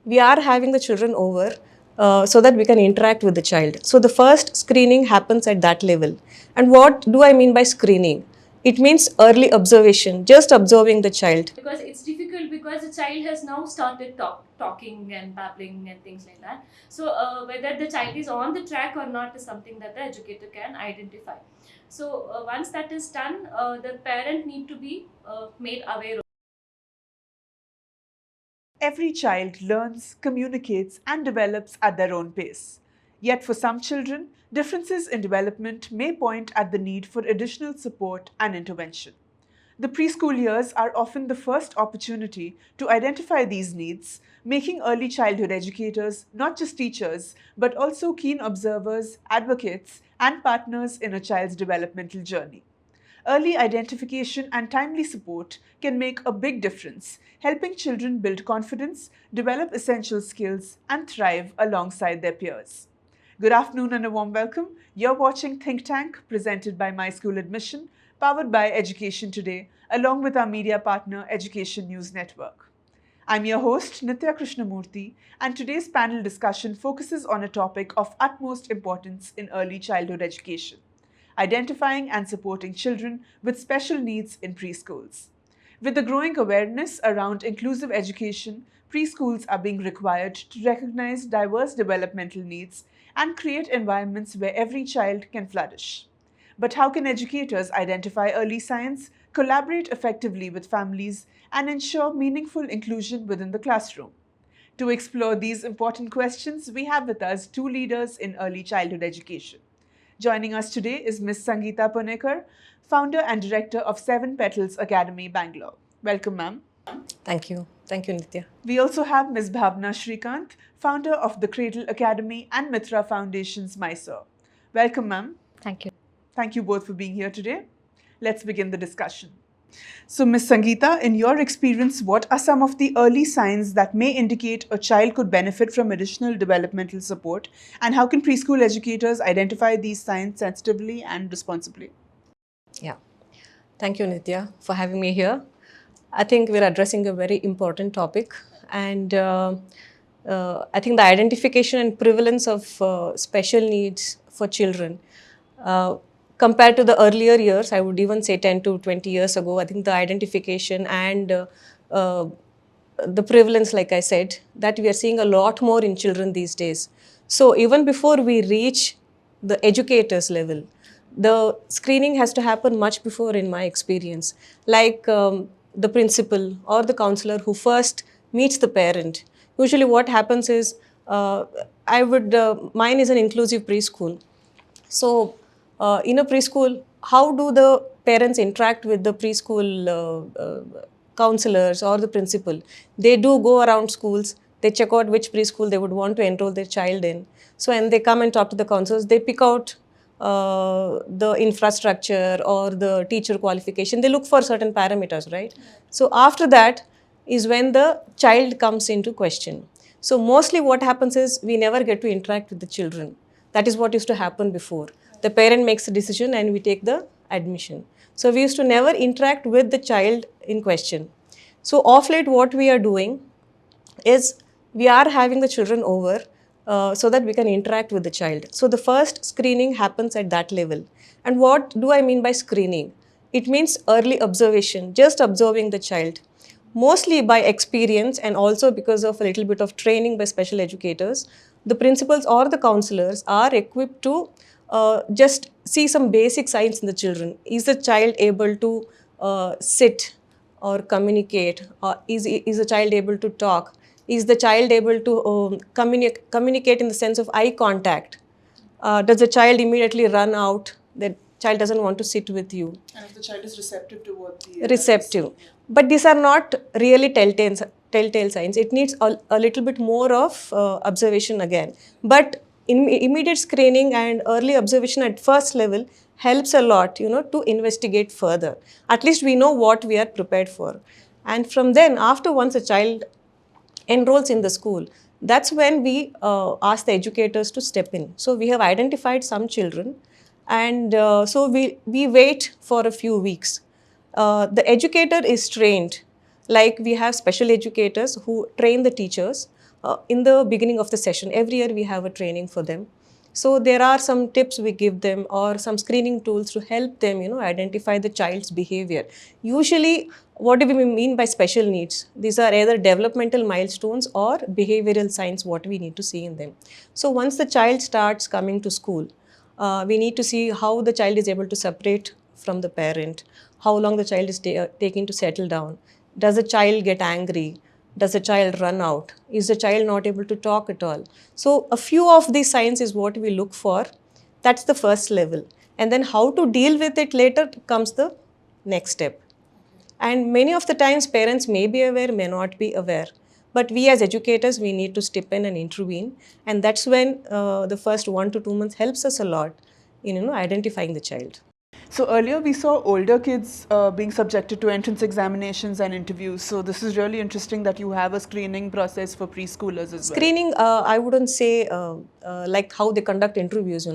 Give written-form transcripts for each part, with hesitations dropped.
we are having the children over so that we can interact with the child. So the first screening happens at that level. And what do I mean by screening? It means early observation, just observing the child. Because it's difficult because the child has now started talking and babbling and things like that. So whether the child is on the track or not is something that the educator can identify. So once that is done, the parent need to be made aware. Every child learns, communicates, and develops at their own pace. Yet, for some children, differences in development may point at the need for additional support and intervention. The preschool years are often the first opportunity to identify these needs, making early childhood educators not just teachers, but also keen observers, advocates, and partners in a child's developmental journey. Early identification and timely support can make a big difference, helping children build confidence, develop essential skills, and thrive alongside their peers. Good afternoon and a warm welcome. You're watching Think Tank, presented by My School Admission, powered by Education Today, along with our media partner, Education News Network. I'm your host, Nitya Krishnamurthy, and today's panel discussion focuses on a topic of utmost importance in early childhood education: identifying and supporting children with special needs in preschools. With the growing awareness around inclusive education, preschools are being required to recognize diverse developmental needs and create environments where every child can flourish. But how can educators identify early signs, collaborate effectively with families, and ensure meaningful inclusion within the classroom? To explore these important questions, we have with us two leaders in early childhood education. Joining us today is Ms. Sangeeta Punekar, founder and director of Seven Petals Academy, Bangalore. Welcome, ma'am. Thank you. Thank you, Nitya. We also have Ms. Bhavna Shrikant, founder of the Cradle Academy and Mitra Foundations, Mysore. Welcome, ma'am. Thank you. Thank you both for being here today. Let's begin the discussion. So, Ms. Sangeeta, in your experience, what are some of the early signs that may indicate a child could benefit from additional developmental support? And how can preschool educators identify these signs sensitively and responsibly? Yeah. Thank you, Nitya, for having me here. I think we're addressing a very important topic, and I think the identification and prevalence of special needs for children, uh, compared to the earlier years, I would even say 10 to 20 years ago, I think the identification and uh, the prevalence, like I said, that we are seeing a lot more in children these days. So even before we reach the educators level, the screening has to happen much before, in my experience. Like the principal or the counselor who first meets the parent. Usually what happens is, mine is an inclusive preschool. So, in a preschool, how do the parents interact with the preschool counselors or the principal? They do go around schools, they check out which preschool they would want to enroll their child in. So, and they come and talk to the counselors, they pick out the infrastructure or the teacher qualification, they look for certain parameters, right? So, after that is when the child comes into question. So, mostly what happens is we never get to interact with the children. That is what used to happen before. The parent makes a decision and we take the admission. So we used to never interact with the child in question. So off late, what we are doing is we are having the children over so that we can interact with the child. So the first screening happens at that level. And what do I mean by screening? It means early observation, just observing the child. Mostly by experience and also because of a little bit of training by special educators, the principals or the counselors are equipped to just see some basic signs in the children. Is the child able to sit or communicate? Is the child able to talk? Is the child able to communicate in the sense of eye contact? Does the child immediately run out? The child doesn't want to sit with you. And if the child is receptive to what the Receptive. But these are not really telltale signs. It needs a little bit more of observation again. But immediate screening and early observation at first level helps a lot, to investigate further. At least we know what we are prepared for. And from then, after once a child enrolls in the school, that's when we ask the educators to step in. So we have identified some children, and so we wait for a few weeks. The educator is trained, like we have special educators who train the teachers in the beginning of the session. Every year we have a training for them. So there are some tips we give them or some screening tools to help them, identify the child's behavior. Usually, what do we mean by special needs? These are either developmental milestones or behavioral signs, what we need to see in them. So once the child starts coming to school, we need to see how the child is able to separate from the parent, how long the child is taking to settle down. Does the child get angry? Does the child run out? Is the child not able to talk at all? So a few of these signs is what we look for. That's the first level. And then how to deal with it later comes the next step. And many of the times parents may be aware, may not be aware. But we as educators, we need to step in and intervene. And that's when the first 1 to 2 months helps us a lot in identifying the child. So earlier we saw older kids being subjected to entrance examinations and interviews. So this is really interesting that you have a screening process for preschoolers as well. Screening, I wouldn't say like how they conduct interviews,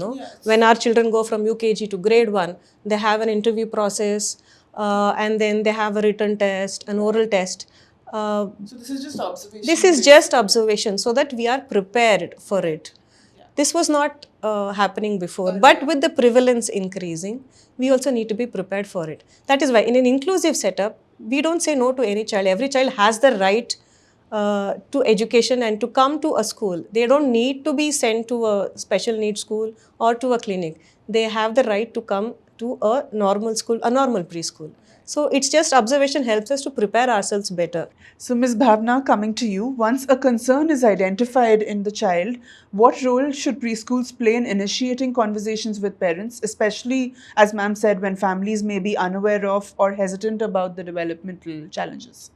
When our children go from UKG to grade 1, they have an interview process and then they have a written test, an oral test. So this is just observation. This is just observation so that we are prepared for it. This was not happening before, but with the prevalence increasing, we also need to be prepared for it. That is why in an inclusive setup, we don't say no to any child. Every child has the right to education and to come to a school. They don't need to be sent to a special needs school or to a clinic. They have the right to come to a normal school, a normal preschool. So it's just observation helps us to prepare ourselves better. So Ms. Bhavna, coming to you, once a concern is identified in the child, what role should preschools play in initiating conversations with parents, especially, as ma'am said, when families may be unaware of or hesitant about the developmental challenges?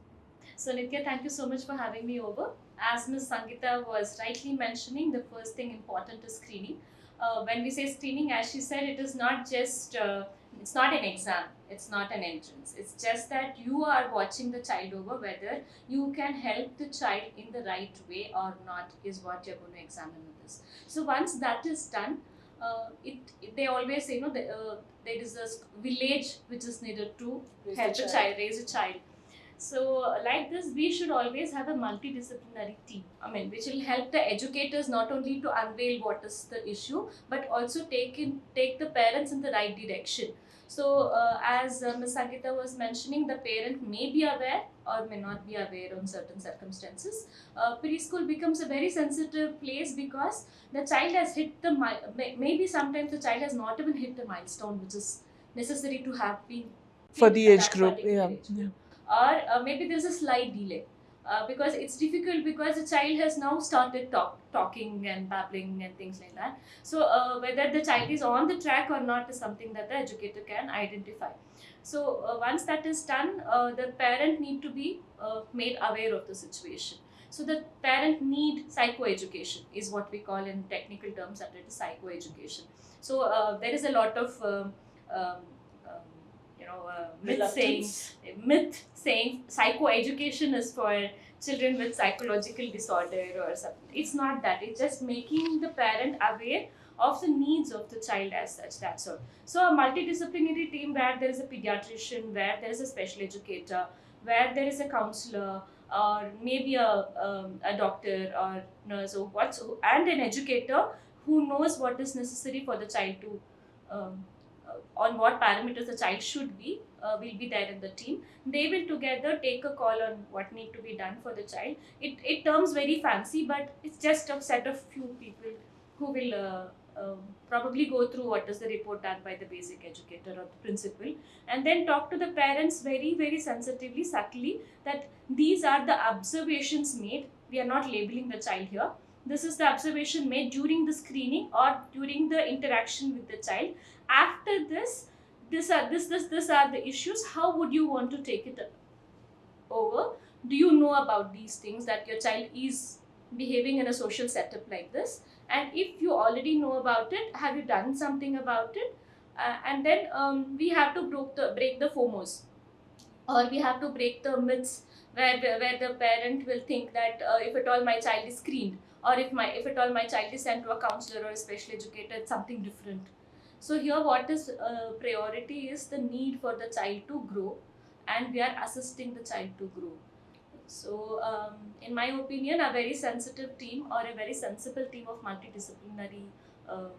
So Nitya, thank you so much for having me over. As Ms. Sangeeta was rightly mentioning, the first thing important is screening. When we say screening, as she said, it is not just, it's not an exam, it's not an entrance. It's just that you are watching the child over whether you can help the child in the right way or not is what you're going to examine with this. So once that is done, they always say, there is a village which is needed to help a child, raise a child. So like this, we should always have a multidisciplinary team, which will help the educators not only to unveil what is the issue, but also take the parents in the right direction. So as Ms. Sangeeta was mentioning, the parent may be aware or may not be aware on certain circumstances. Preschool becomes a very sensitive place because the child has hit maybe sometimes the child has not even hit the milestone which is necessary to have been For the at age that group, particular yeah. age group. Or maybe there's a slight delay because it's difficult because the child has now started talking and babbling and things like that. So whether the child is on the track or not is something that the educator can identify. So once that is done, the parent need to be made aware of the situation. So the parent need psychoeducation is what we call in technical terms that it is psychoeducation. So there is a lot of myth saying psychoeducation is for children with psychological disorder or something. It's not that. It's just making the parent aware of the needs of the child as such. That's all. So a multidisciplinary team where there is a pediatrician, where there is a special educator, where there is a counselor, or maybe a doctor or nurse and an educator who knows what is necessary for the child to on what parameters the child should be, will be there in the team. They will together take a call on what need to be done for the child. It terms very fancy, but it's just a set of few people who will probably go through what is the report done by the basic educator or the principal, and then talk to the parents very, very sensitively, subtly, that these are the observations made. We are not labeling the child here. This is the observation made during the screening or during the interaction with the child. After this, these are the issues. How would you want to take it over? Do you know about these things, that your child is behaving in a social setup like this? And if you already know about it, have you done something about it? And then we have to break the FOMOs, or we have to break the myths where the parent will think that if at all my child is screened, or if at all my child is sent to a counselor or a special educator, it's something different. So here what is priority is the need for the child to grow, and we are assisting the child to grow. So, in my opinion, a very sensitive team or a very sensible team of multidisciplinary um,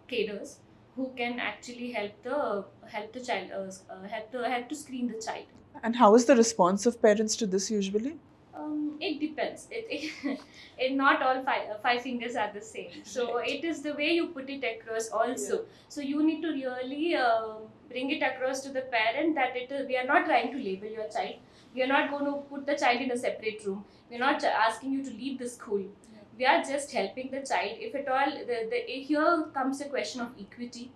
cadres who can actually help the child help to screen the child. And how is the response of parents to this usually? It depends. It not all five fingers are the same. So it is the way you put it across also. So you need to really bring it across to the parent that we are not trying to label your child. We are not going to put the child in a separate room. We are not asking you to leave the school. We are just helping the child. If at all, here comes a question of equity.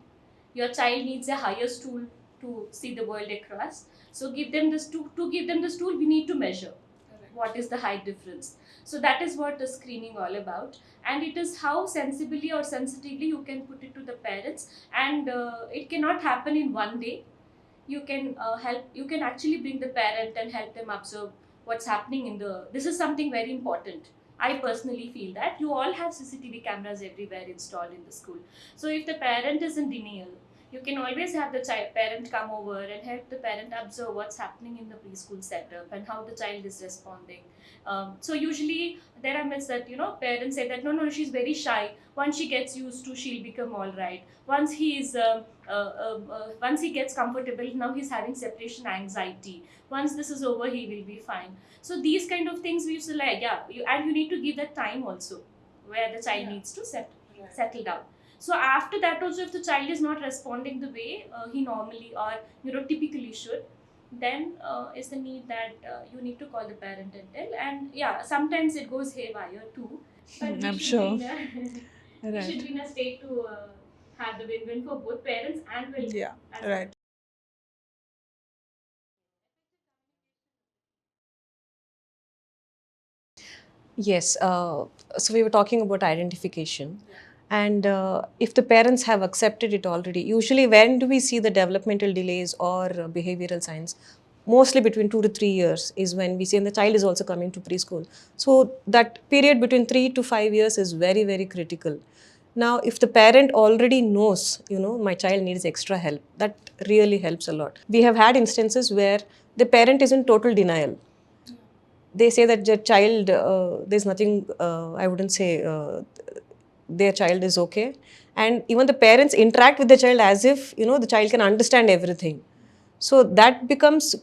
Your child needs a higher stool to see the world across. So give them this to give them the stool. We need to measure what is the height difference. So that is what the screening all about, and it is how sensibly or sensitively you can put it to the parents, and it cannot happen in one day. You can actually bring the parent and help them observe what's happening in the this is something very important. I personally feel that you all have CCTV cameras everywhere installed in the school. So if the parent is in denial, you can always have the parent come over and help the parent observe what's happening in the preschool setup and how the child is responding. So usually there are myths that parents say that no, she's very shy. Once she gets used to, she'll become all right. Once he gets comfortable, now he's having separation anxiety. Once this is over, he will be fine. So these kind of things we used to like, and you need to give that time also, where the child needs to settle down. So after that also, if the child is not responding the way he normally or typically should, then is the need that you need to call the parent and tell. And sometimes it goes haywire too. But I'm sure. We Right. should be in a state to have the win-win for both parents and will. Yeah, as right. Yes, so we were talking about identification. And if the parents have accepted it already, usually when do we see the developmental delays or behavioral signs? Mostly between 2 to 3 years is when we see, and the child is also coming to preschool. So that period between 3 to 5 years is very, very critical. Now, if the parent already knows, my child needs extra help, that really helps a lot. We have had instances where the parent is in total denial. They say that their child, there's nothing, I wouldn't say their child is okay. And even the parents interact with the child as if, the child can understand everything. So that becomes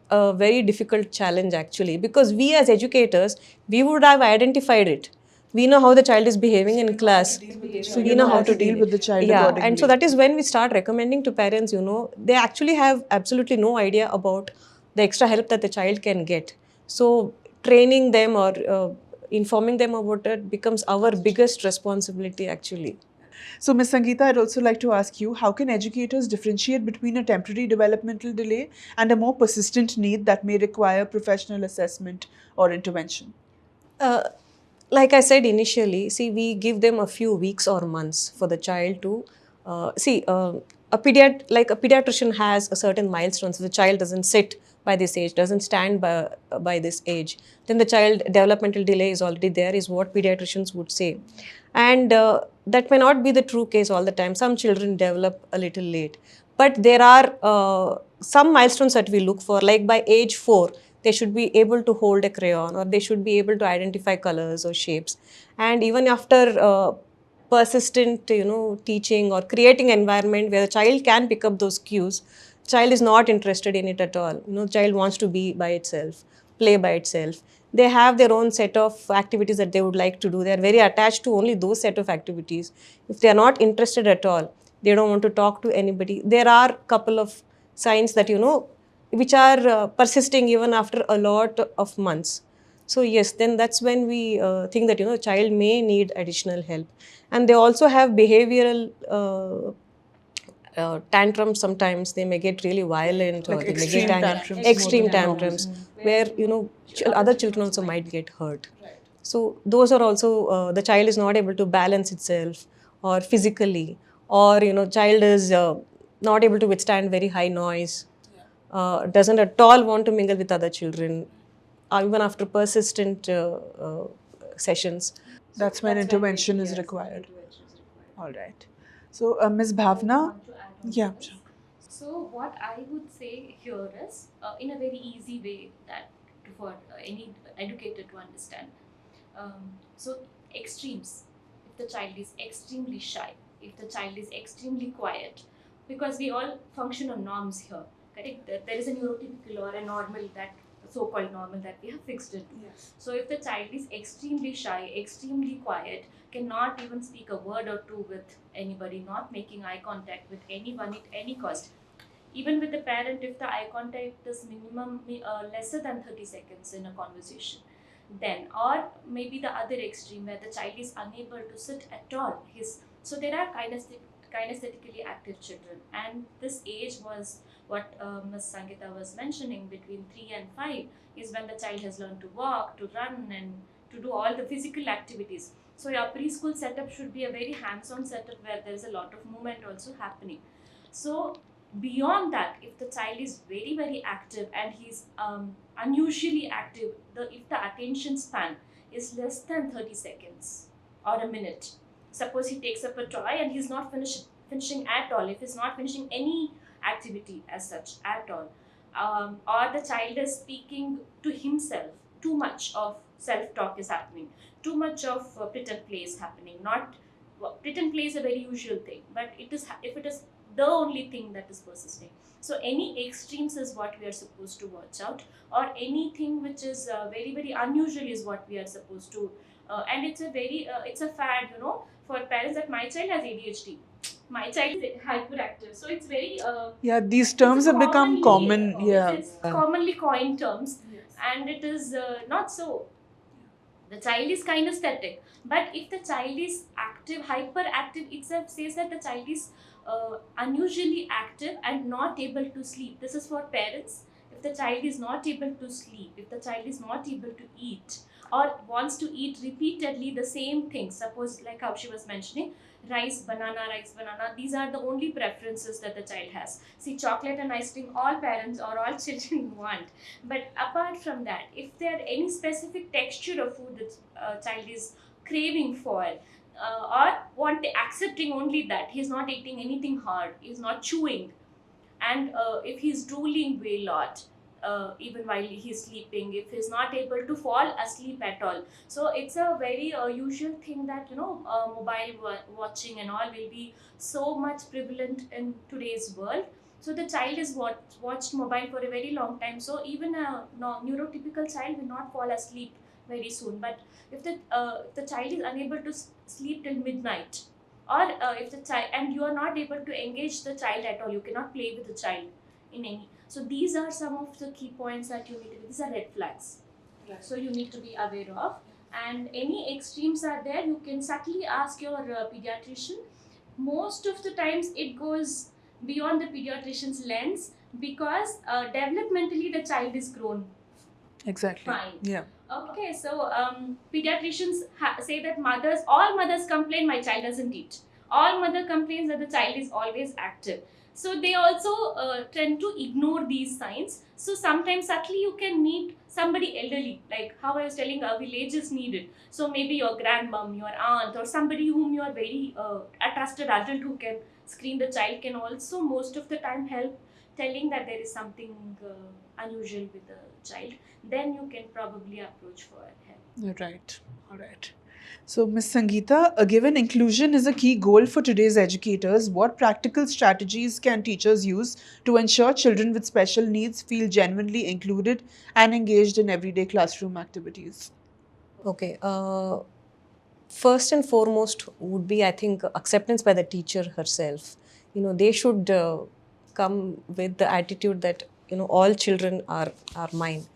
a very difficult challenge actually, because we as educators, we would have identified it. We know how the child is behaving in class. So you know how to deal with the child Yeah, accordingly. and so that is when we start recommending to parents, they actually have absolutely no idea about the extra help that the child can get. So training them or informing them about it becomes our biggest responsibility actually. So, Ms. Sangeeta, I'd also like to ask you, how can educators differentiate between a temporary developmental delay and a more persistent need that may require professional assessment or intervention? Like I said initially, see, we give them a few weeks or months for the child to a pediatrician has a certain milestone. So the child doesn't sit by this age, doesn't stand by this age, then the child developmental delay is already there, is what pediatricians would say. And that may not be the true case all the time. Some children develop a little late, but there are some milestones that we look for, like by age 4 they should be able to hold a crayon, or they should be able to identify colors or shapes. And even after persistent teaching or creating an environment where the child can pick up those cues, child is not interested in it at all. Child wants to be by itself, play by itself. They have their own set of activities that they would like to do. They are very attached to only those set of activities. If they are not interested at all, they don't want to talk to anybody. There are couple of signs that which are persisting even after a lot of months. So yes, then that's when we think that child may need additional help. And they also have behavioral tantrums. Sometimes they may get really violent, or Like they may extreme get tantrums. extreme tantrums, where other children also might get hurt. So those are also the child is not able to balance itself, or physically, or child is not able to withstand very high noise, doesn't at all want to mingle with other children, even after persistent sessions. That's when intervention is required. All right. So, Ms. Bhavna, Want to add on to yeah, this? sure. So what I would say here is, in a very easy way, that for any educator to understand. So extremes. If the child is extremely shy, if the child is extremely quiet, because we all function on norms here, correct? There is a neurotypical or a normal, that so-called normal that we have fixed it. Yes. So if the child is extremely shy, extremely quiet, cannot even speak a word or two with anybody, not making eye contact with anyone at any cost. Even with the parent, if the eye contact is minimum lesser than 30 seconds in a conversation, then, or maybe the other extreme where the child is unable to sit at all. So there are kinesthetically active children, and this age was what Ms. Sangeeta was mentioning, between 3 and 5 is when the child has learned to walk, to run, and to do all the physical activities. So your preschool setup should be a very hands-on setup where there is a lot of movement also happening. So beyond that, if the child is very very active and he's unusually active, if the attention span is less than 30 seconds or a minute, suppose he takes up a toy and he's not finishing at all, if he's not finishing any activity as such at all, or the child is speaking to himself, too much of self-talk is happening, too much of pretend play is happening. Not pretend play is a very usual thing, but if it is the only thing that is persisting. So any extremes is what we are supposed to watch out, or anything which is very very unusual is what we are supposed to. And it's a very it's a fad, for parents, that my child has ADHD, my child is hyperactive. So it's very Yeah, these terms have become common. Yeah. it's commonly coined terms, Yes. and it is not so. The child is kinesthetic, but if the child is active, hyperactive, itself says that the child is unusually active and not able to sleep. This is for parents. If the child is not able to sleep, if the child is not able to eat, or wants to eat repeatedly the same thing, suppose like how she was mentioning, rice, banana, these are the only preferences that the child has. See, chocolate and ice cream, all parents or all children want. But apart from that, if there any specific texture of food that child is craving for, or accepting only that, he's not eating anything hard, he's not chewing, and if he's drooling way lot, even while he's sleeping, if he's not able to fall asleep at all. So it's a very usual thing that mobile watching and all will be so much prevalent in today's world. So the child is watched mobile for a very long time, so even a neurotypical child will not fall asleep very soon. But if the child is unable to sleep till midnight, or if the child, and you are not able to engage the child at all, you cannot play with the child in any. So these are some of the key points that you need to, these are red flags. Right. So you need to be aware of. And any extremes are there, you can subtly ask your pediatrician. Most of the times it goes beyond the pediatrician's lens, because developmentally the child is grown Exactly. fine. Yeah. Okay, so pediatricians say that all mothers complain my child doesn't eat. All mother complains that the child is always active. So they also tend to ignore these signs. So sometimes subtly you can meet somebody elderly, like how I was telling, a village is needed. So maybe your grandmom, your aunt, or somebody whom you are very a trusted adult who can screen the child, can also most of the time help telling that there is something unusual with the child. Then you can probably approach for help. Right. All right. So, Ms. Sangeeta, given inclusion is a key goal for today's educators, what practical strategies can teachers use to ensure children with special needs feel genuinely included and engaged in everyday classroom activities? Okay. First and foremost would be, I think, acceptance by the teacher herself. They should come with the attitude that, all children are mine.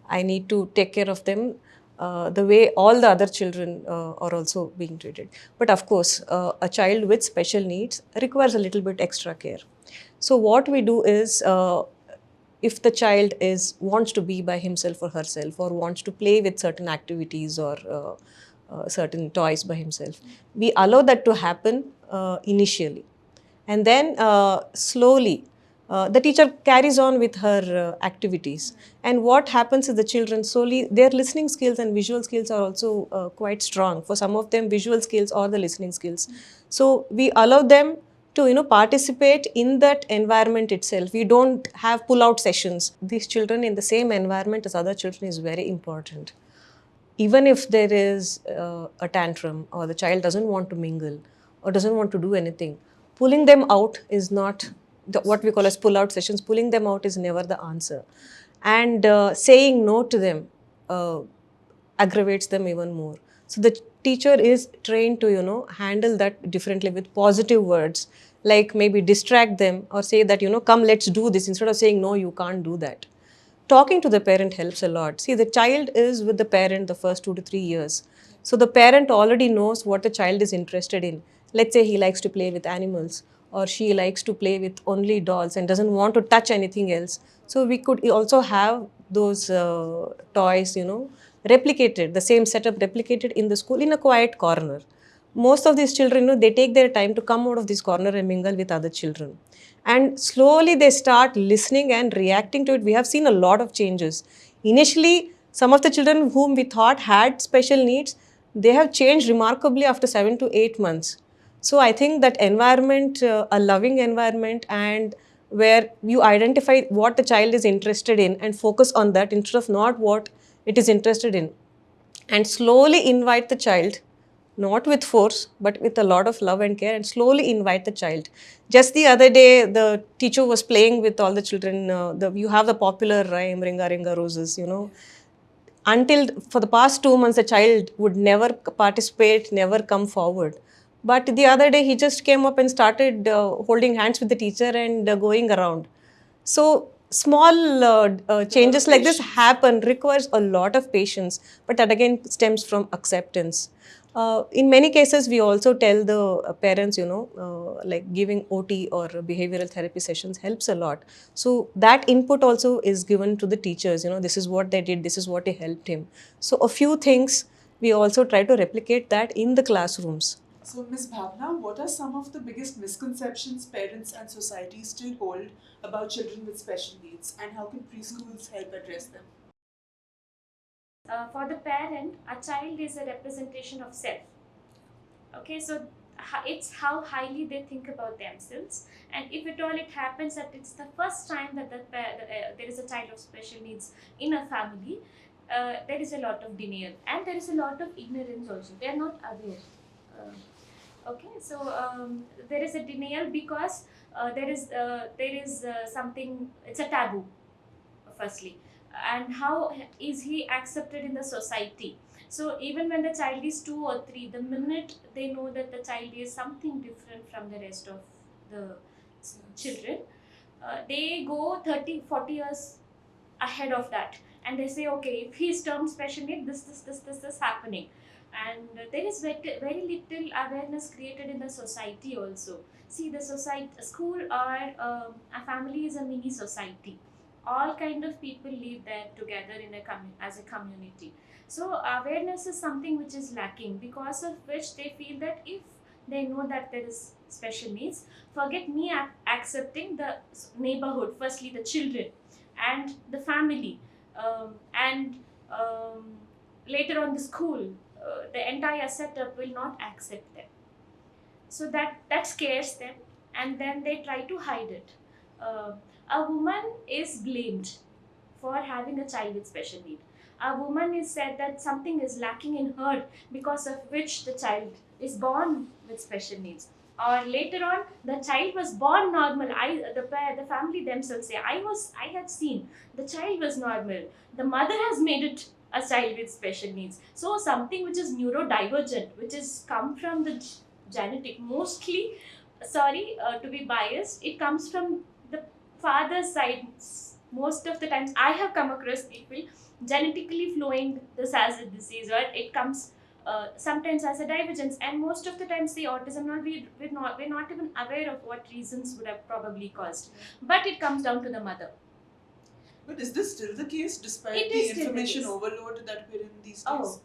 I need to take care of them the way all the other children are also being treated. But of course, a child with special needs requires a little bit extra care. So what we do is, if the child wants to be by himself or herself, or wants to play with certain activities or certain toys by himself, we allow that to happen initially. And then slowly, the teacher carries on with her activities. And what happens is the children slowly, their listening skills and visual skills are also quite strong. For some of them, visual skills or the listening skills. So we allow them to participate in that environment itself. We don't have pull out sessions. These children in the same environment as other children is very important. Even if there is a tantrum or the child doesn't want to mingle or doesn't want to do anything, pulling them out is not what we call as pull out sessions. Pulling them out is never the answer. And saying no to them aggravates them even more. So the teacher is trained to handle that differently with positive words, like maybe distract them or say that come, let's do this, instead of saying no, you can't do that. Talking to the parent helps a lot. See, the child is with the parent the first 2 to 3 years. So the parent already knows what the child is interested in. Let's say he likes to play with animals or she likes to play with only dolls and doesn't want to touch anything else. So we could also have those toys, replicated, the same setup replicated in the school in a quiet corner. Most of these children, they take their time to come out of this corner and mingle with other children. And slowly they start listening and reacting to it. We have seen a lot of changes. Initially, some of the children whom we thought had special needs, they have changed remarkably after 7 to 8 months. So I think that environment, a loving environment, and where you identify what the child is interested in and focus on that instead of not what it is interested in, and slowly invite the child, not with force but with a lot of love and care, and slowly invite the child. Just the other day the teacher was playing with all the children, you have the popular rhyme Ringa Ringa Roses, until for the past 2 months the child would never participate, never come forward. But the other day he just came up and started holding hands with the teacher and going around. So small changes like this happen, requires a lot of patience, but that again stems from acceptance. In many cases, we also tell the parents, like giving OT or behavioral therapy sessions helps a lot. So that input also is given to the teachers, this is what they did, this is what helped him. So a few things we also try to replicate that in the classrooms. So, Ms. Bhavna, what are some of the biggest misconceptions parents and society still hold about children with special needs, and how can preschools help address them? For the parent, a child is a representation of self. Okay, so it's how highly they think about themselves, and if at all it happens that it's the first time that there is a child of special needs in a family, there is a lot of denial and there is a lot of ignorance also. They are not aware. Okay, so there is a denial because there is something, it's a taboo firstly, and how is he accepted in the society. So even when the child is 2 or 3, the minute they know that the child is something different from the rest of the children, they go 30-40 years ahead of that, and they say, okay, if he's termed special need, this is happening. And there is very little awareness created in the society also. See, the society, school or a family is a mini society. All kind of people live there together in as a community. So awareness is something which is lacking, because of which they feel that if they know that there is special needs, forget me accepting the neighborhood, firstly the children and the family, and later on the school, the entire setup will not accept them. So that scares them, and then they try to hide it. A woman is blamed for having a child with special need. A woman is said that something is lacking in her, because of which the child is born with special needs. Or later on, the child was born normal. The family themselves say, I had seen the child was normal. The mother has made it a child with special needs. So something which is neurodivergent, which is come from the genetic, mostly, sorry to be biased, it comes from the father's side. Most of the times I have come across people genetically flowing this as a disease, or it comes sometimes as a divergence, and most of the times the autism, we're not even aware of what reasons would have probably caused, but it comes down to the mother. But is this still the case despite It the is still the information case. overload that we're in these days?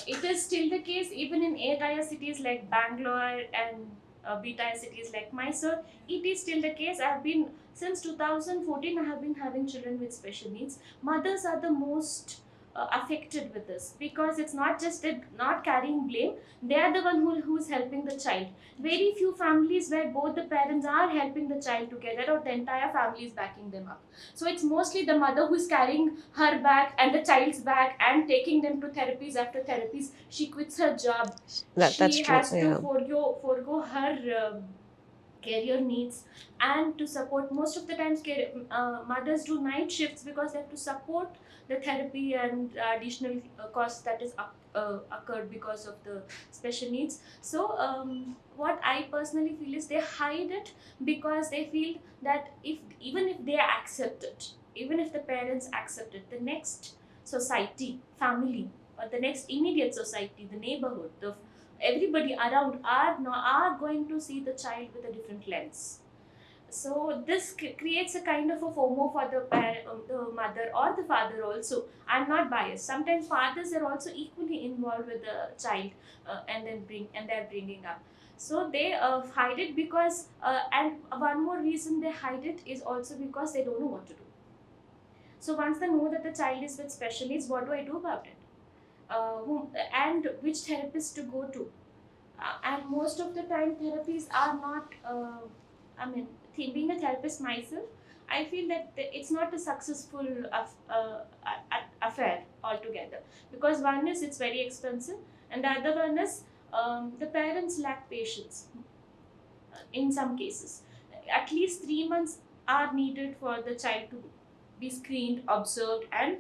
It is still the case even in A-tier cities like Bangalore and B-tier cities like Mysore. It is still the case. I have been, since 2014, I have been having children with special needs. Mothers are the most affected with this, because it's not just that not carrying blame, they are the one who's helping the child. Very few families where both the parents are helping the child together, or the entire family is backing them up. So it's mostly the mother who's carrying her back and the child's back and taking them to therapies after therapies. She quits her job. That's She true. has to Yeah. forgo her career needs, and to support, most of the times mothers do night shifts because they have to support the therapy and additional costs that is occurred because of the special needs. So what I personally feel is they hide it because they feel that even if they accept it, even if the parents accept it, the next society, family, or the next immediate society, the neighborhood, everybody around are going to see the child with a different lens. So this creates a kind of a FOMO for the mother or the father also. I'm not biased. Sometimes fathers are also equally involved with the child, and they're bringing up. So they hide it because, and one more reason they hide it is also because they don't know what to do. So once they know that the child is with special needs, what do I do about it? And which therapist to go to? And most of the time therapies are not being a therapist myself, I feel that it's not a successful affair altogether, because one is it's very expensive, and the other one is the parents lack patience. In some cases, at least 3 months are needed for the child to be screened, observed, and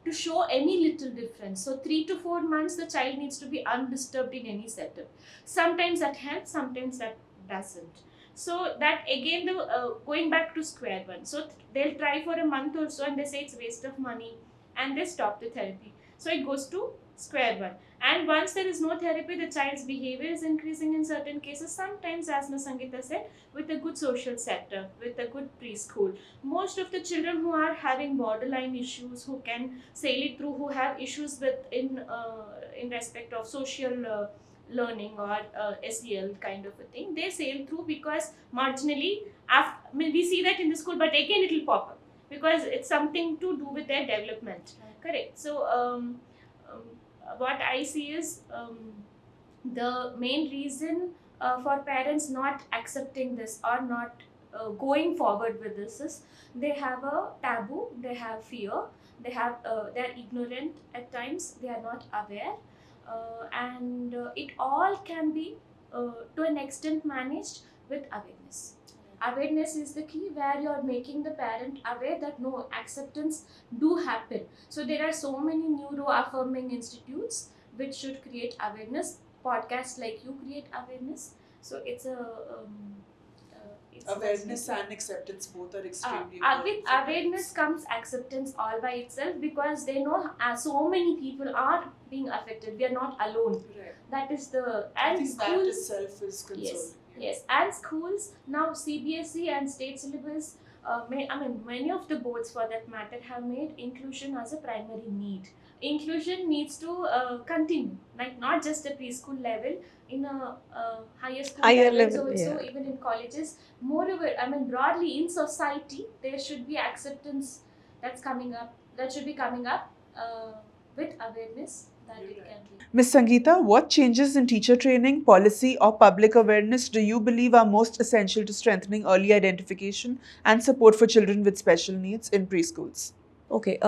to show any little difference. So 3 to 4 months the child needs to be undisturbed in any setup. Sometimes that helps, sometimes that doesn't. So that again, the going back to square one. So they'll try for a month or so and they say it's waste of money and they stop the therapy. So it goes to square one. And once there is no therapy, the child's behavior is increasing in certain cases. Sometimes, as Ms. Sangeeta said, with a good social setup, with a good preschool. Most of the children who are having borderline issues, who can sail it through, who have issues with in respect of social learning or SEL kind of a thing, they sail through because marginally, we see that in the school, but again it will pop up because it's something to do with their development. Correct. So what I see is the main reason for parents not accepting this or not going forward with this is they have a taboo, they have fear, they're ignorant at times, they are not aware, and it all can be to an extent managed with awareness. Awareness is the key, where you're making the parent aware that no, acceptance do happen. So there are so many neuro affirming institutes which should create awareness. Podcasts like you create awareness. So it's a Awareness and acceptance both are extremely with awareness comes acceptance all by itself, because they know so many people are being affected. We are not alone. Right. That is the I and think that schools. itself is consoling. Yes, and schools now, CBSE and state syllabus. Many of the boards, for that matter, have made inclusion as a primary need. Inclusion needs to continue, like not just a preschool level, in a higher school Higher levels level, also, yeah. even in colleges. Moreover, broadly in society, there should be acceptance that should be coming up with awareness that it can be. Ms. Sangeeta, what changes in teacher training, policy, or public awareness do you believe are most essential to strengthening early identification and support for children with special needs in preschools? Okay.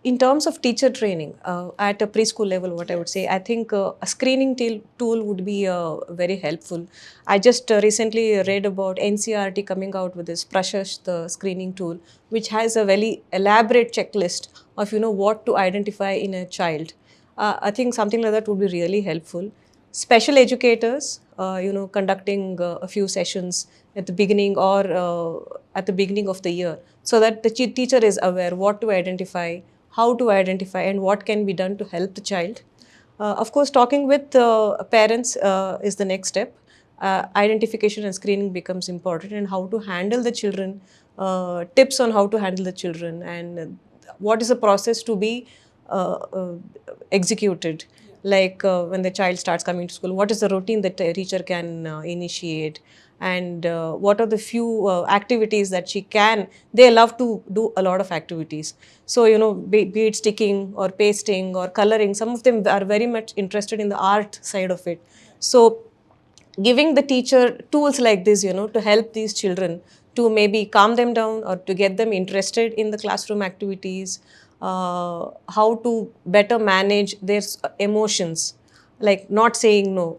In terms of teacher training at a preschool level, what I would say, I think a screening tool would be very helpful. I just recently read about NCERT coming out with this Prashash, the screening tool, which has a very elaborate checklist of what to identify in a child. I think something like that would be really helpful. Special educators, conducting a few sessions at the beginning or at the beginning of the year, so that the teacher is aware what to identify, how to identify, and what can be done to help the child. Of course, talking with parents is the next step. Identification and screening becomes important, and how to handle the children, tips on how to handle the children, and what is the process to be executed. Like when the child starts coming to school, what is the routine that a teacher can initiate, and what are the few activities that she can. They love to do a lot of activities. So, be it sticking or pasting or coloring, some of them are very much interested in the art side of it. So, giving the teacher tools like this, to help these children, to maybe calm them down or to get them interested in the classroom activities, how to better manage their emotions, like not saying no,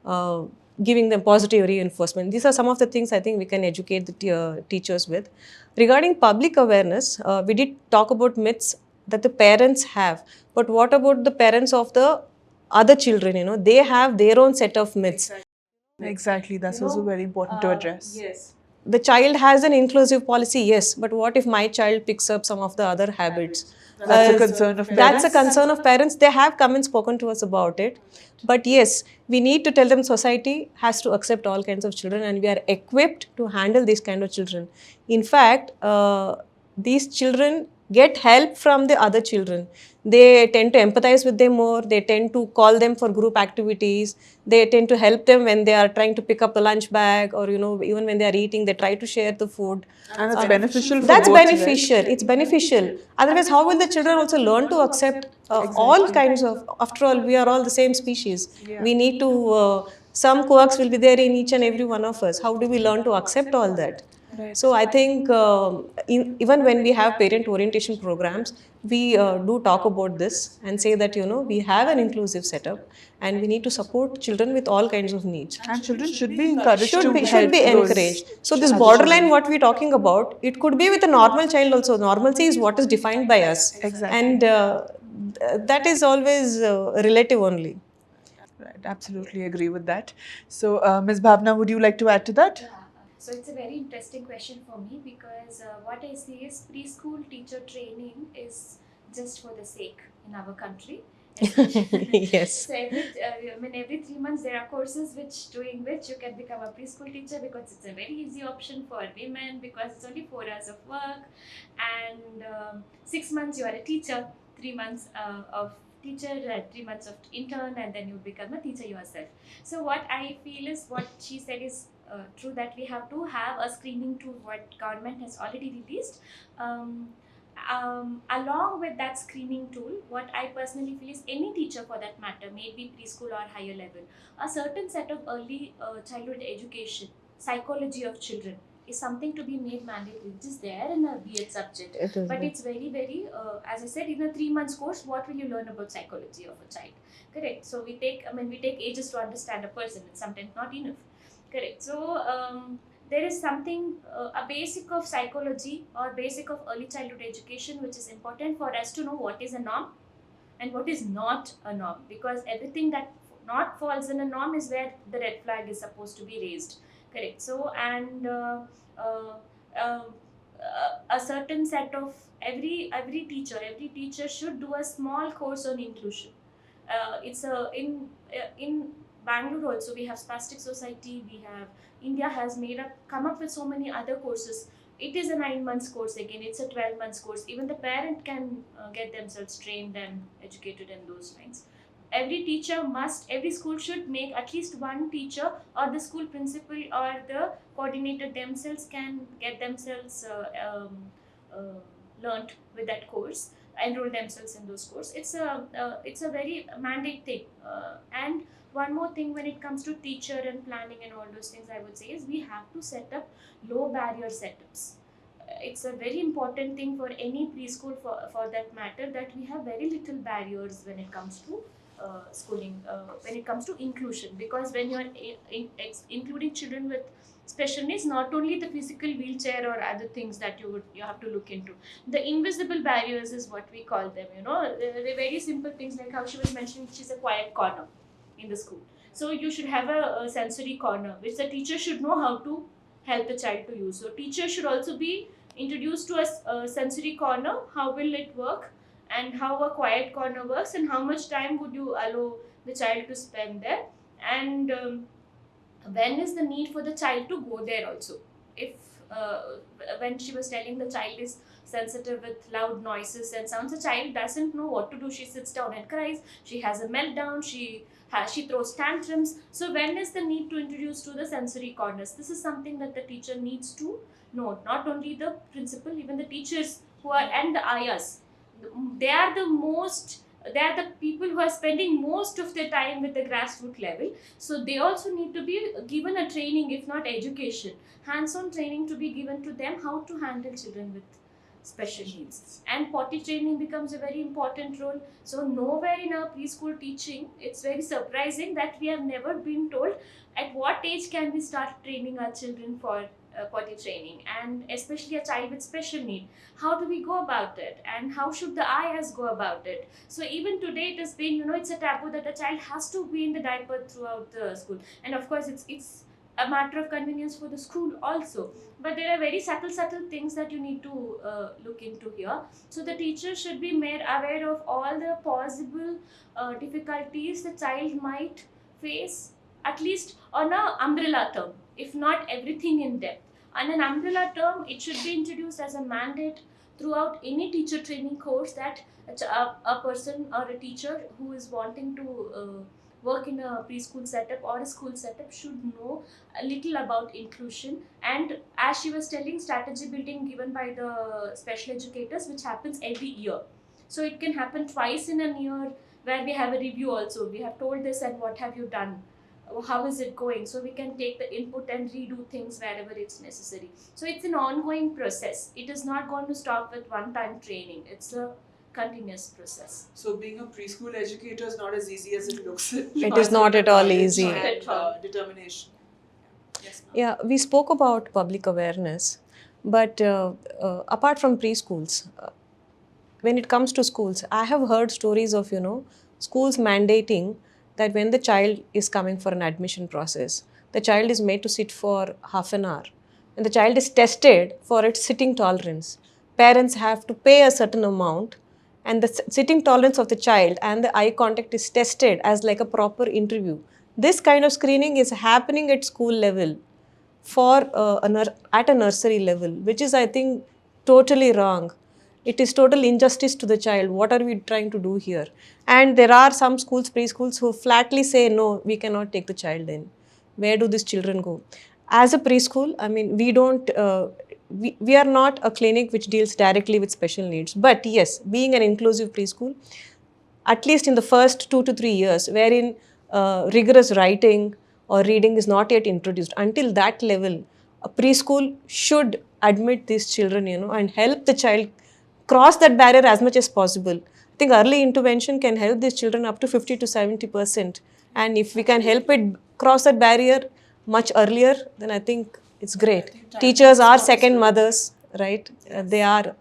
uh, giving them positive reinforcement. These are some of the things I think we can educate the teachers with. Regarding public awareness, we did talk about myths that the parents have, but what about the parents of the other children? They have their own set of myths. Exactly, that's also very important to address. Yes. The child has an inclusive policy, yes, but what if my child picks up some of the other habits? That's a concern of That's a parents. concern of parents. They have come and spoken to us about it. But yes, we need to tell them society has to accept all kinds of children and we are equipped to handle these kind of children. In fact, these children get help from the other children. They tend to empathize with them more. They tend to call them for group activities. They tend to help them when they are trying to pick up the lunch bag, or even when they are eating, they try to share the food. And it's beneficial for That's both, right? beneficial. It's beneficial. Otherwise, how will the children also learn to accept all kinds of? After all, we are all the same species. We need to. Some quirks will be there in each and every one of us. How do we learn to accept all that? Right. So I think even when we have parent orientation programs, we do talk about this and say that we have an inclusive setup and we need to support children with all kinds of needs. And children should be encouraged to Should be help those encouraged. So this other borderline, children. what we're talking about, it could be with a normal child also. Normalcy is what is defined by us, Exactly. and that is always relative only. Right, absolutely agree with that. So, Ms. Bhavna, would you like to add to that? Yeah. So it's a very interesting question for me because what I see is preschool teacher training is just for the sake in our country. Yes. So every 3 months there are courses doing which you can become a preschool teacher because it's a very easy option for women because it's only 4 hours of work, and 6 months you are a teacher, 3 months of teacher, 3 months of intern, and then you become a teacher yourself. So what I feel is what she said is true, that we have to have a screening tool what government has already released. Along with that screening tool, what I personally feel is any teacher for that matter, maybe preschool or higher level, a certain set of early childhood education, psychology of children is something to be made mandatory, which is there in a B.Ed subject. But it's very, very, as I said, in a 3 months course, what will you learn about psychology of a child? Correct. So we take ages to understand a person. It's sometimes not enough. Correct. So there is something, a basic of psychology or basic of early childhood education, which is important for us to know what is a norm and what is not a norm, because everything that not falls in a norm is where the red flag is supposed to be raised. Correct. So, and uh, uh, a certain set of every teacher should do a small course on inclusion. It's a in Bangalore also we have Spastic Society. We have India has come up with so many other courses. It is a 9 months course again. It's a 12 months course. Even the parent can get themselves trained and educated in those lines. Every school should make at least one teacher or the school principal or the coordinator themselves can get themselves learnt with that course, enroll themselves in those courses. It's a very mandate thing. And one more thing, when it comes to teacher and planning and all those things, I would say is we have to set up low barrier setups. It's a very important thing for any preschool for that matter, that we have very little barriers when it comes to schooling, when it comes to inclusion, because when you are including children with special needs, not only the physical wheelchair or other things that you have to look into, the invisible barriers is what we call them. They're very simple things, like how she was mentioning, she's a quiet corner in the school. So you should have a sensory corner which the teacher should know how to help the child to use. So teacher should also be introduced to a sensory corner. How will it work, and how a quiet corner works, and how much time would you allow the child to spend there, and when is the need for the child to go there also. If when she was telling the child is sensitive with loud noises and sounds, the child doesn't know what to do. She sits down and cries, she has a meltdown, she throws tantrums. So when is the need to introduce to the sensory corners? This is something that the teacher needs to know. Not only the principal, even the teachers who are, and the ayahs, they are the people who are spending most of their time with the grassroots level. So they also need to be given a training, if not education, hands-on training to be given to them how to handle children with special needs. And potty training becomes a very important role. So nowhere in our preschool teaching, it's very surprising that we have never been told at what age can we start training our children for potty training, and especially a child with special need. How do we go about it, and how should the ayahs go about it? So even today it has been, it's a taboo that a child has to be in the diaper throughout the school. And of course it's a matter of convenience for the school also, but there are very subtle things that you need to look into here. So the teacher should be made aware of all the possible difficulties the child might face, at least on a umbrella term, if not everything in depth. On an umbrella term, it should be introduced as a mandate throughout any teacher training course that a person or a teacher who is wanting to work in a preschool setup or a school setup should know a little about inclusion. And as she was telling, strategy building given by the special educators, which happens every year. So it can happen twice in a year, where we have a review also. We have told this and what have you done? How is it going? So we can take the input and redo things wherever it's necessary. So it's an ongoing process. It is not going to stop with one-time training. It's a continuous process. So being a preschool educator is not as easy as it looks. It is not at all easy. Not at all. Determination. Yes, ma'am. Yeah, we spoke about public awareness, but apart from preschools, when it comes to schools, I have heard stories of, schools mandating that when the child is coming for an admission process, the child is made to sit for half an hour. And the child is tested for its sitting tolerance. Parents have to pay a certain amount, and the sitting tolerance of the child and the eye contact is tested as like a proper interview. This kind of screening is happening at school level for at a nursery level, which is, I think, totally wrong. It is total injustice to the child. What are we trying to do here? And there are some schools, preschools, who flatly say, no, we cannot take the child in. Where do these children go? As a preschool, I mean, we are not a clinic which deals directly with special needs. But yes, being an inclusive preschool, at least in the first 2 to 3 years, wherein rigorous writing or reading is not yet introduced, until that level, a preschool should admit these children, and help the child cross that barrier as much as possible. I think early intervention can help these children up to 50 to 70%. And if we can help it cross that barrier much earlier, then I think it's great. Teachers are second mothers, right? They are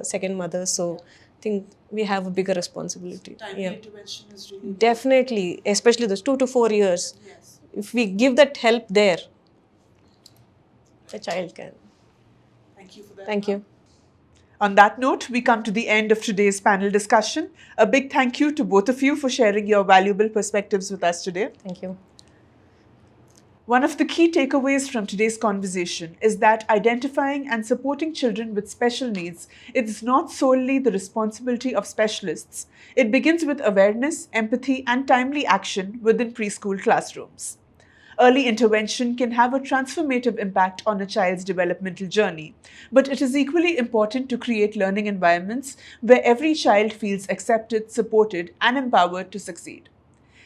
second mothers. So I think we have a bigger responsibility. Timely intervention is really Definitely, especially those 2 to 4 years. Yes. If we give that help there, the child can. Thank you for that. Thank ma'am. you. On that note, we come to the end of today's panel discussion. A big thank you to both of you for sharing your valuable perspectives with us today. Thank you. One of the key takeaways from today's conversation is that identifying and supporting children with special needs is not solely the responsibility of specialists. It begins with awareness, empathy, and timely action within preschool classrooms. Early intervention can have a transformative impact on a child's developmental journey, but it is equally important to create learning environments where every child feels accepted, supported, and empowered to succeed.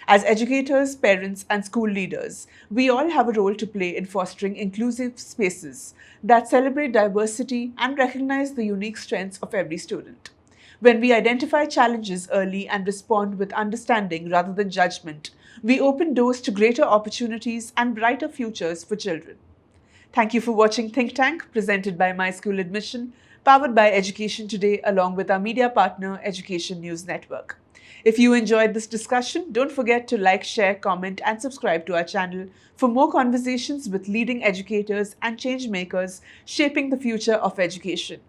As educators, parents, and school leaders, we all have a role to play in fostering inclusive spaces that celebrate diversity and recognize the unique strengths of every student. When we identify challenges early and respond with understanding rather than judgment, we open doors to greater opportunities and brighter futures for children. Thank you for watching Think Tank, presented by My School Admission, powered by Education Today, along with our media partner, Education News Network. If you enjoyed this discussion, don't forget to like, share, comment, and subscribe to our channel for more conversations with leading educators and change makers shaping the future of education.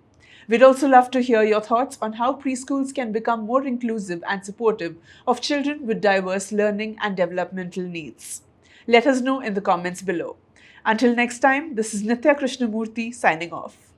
We'd also love to hear your thoughts on how preschools can become more inclusive and supportive of children with diverse learning and developmental needs. Let us know in the comments below. Until next time, this is Nitya Krishnamurthy signing off.